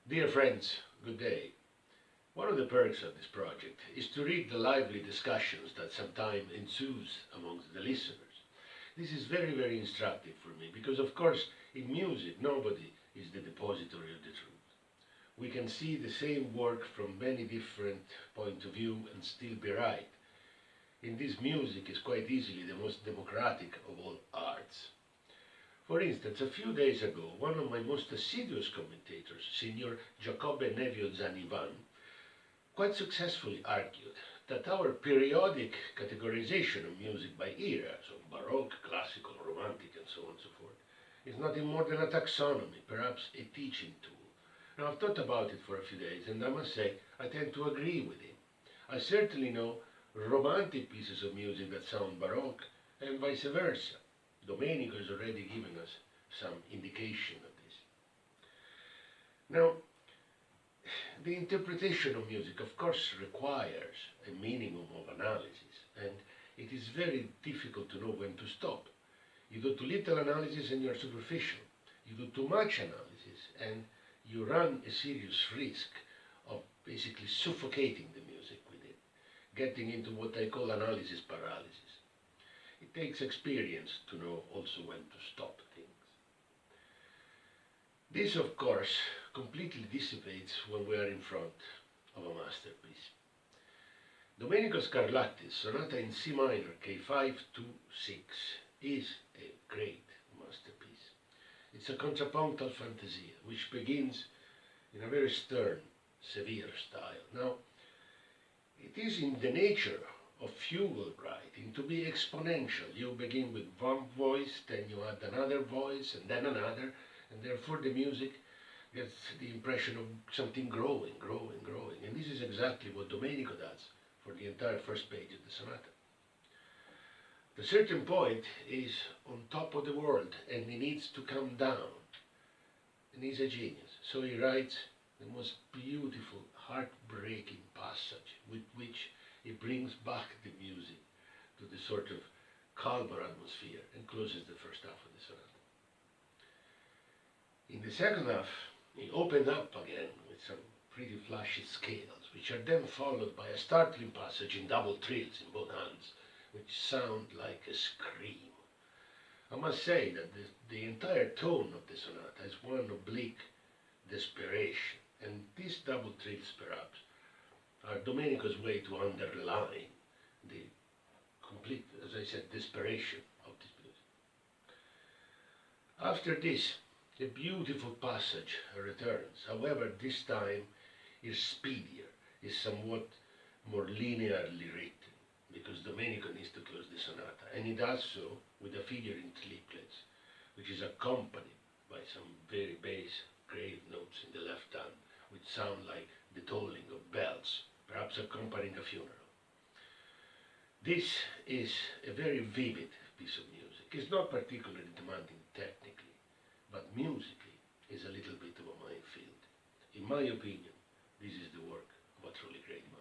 Dear friends, good day. One of the perks of this project is to read the lively discussions that sometimes ensues amongst the listeners. This is very instructive for me because, of course, in music, nobody is the depository of the truth. We can see the same work from many different points of view and still be right. In this, music is quite easily the most democratic of all arts. For instance, a few days ago, one of my most assiduous commentators, Signor Giacobbe Nevio Zanivan, quite successfully argued that our periodic categorization of music by era, so Baroque, classical, romantic, and so on and so forth, is nothing more than a taxonomy, perhaps a teaching tool. Now, I've thought about it for a few days, and I must say, I tend to agree with him. I certainly know romantic pieces of music that sound Baroque, and vice versa. Domenico has already given us some indication of this. Now, the interpretation of music, of course, requires a minimum of analysis, and it is very difficult to know when to stop. You do too little analysis and you're superficial. You do too much analysis and you run a serious risk of basically suffocating the music with it, getting into what I call analysis paralysis. It takes experience to know also when to stop things. This, of course, completely dissipates when we are in front of a masterpiece. Domenico Scarlatti's Sonata in C minor, K526, is a great masterpiece. It's a contrapuntal fantasia which begins in a very stern, severe style. Now, it is in the nature of fugal writing to be exponential. You begin with one voice, then you add another voice, and then another, and therefore the music gets the impression of something growing. And this is exactly what Domenico does for the entire first page of the sonata. The certain point is on top of the world, and he needs to come down. And he's a genius. So he writes the most beautiful, heartbreaking passage with which he brings back the music to the sort of calmer atmosphere and closes the first half of the sonata. In the second half, he opens up again with some pretty flashy scales, which are then followed by a startling passage in double trills in both hands, which sound like a scream. I must say that the entire tone of the sonata is one of bleak desperation, and these double trills, perhaps, are Domenico's way to underline the complete, as I said, desperation of this music. After this, the beautiful passage returns. However, this time is speedier, is somewhat more linearly written, because Domenico needs to close the sonata, and he does so with a figure in triplets, which is accompanied by some very bass grave notes in the left hand, which sound like the tolling of bells, perhaps accompanying a funeral. This is a very vivid piece of music. It's not particularly demanding technically, but musically is a little bit of a minefield. In my opinion, this is the work of a truly great master.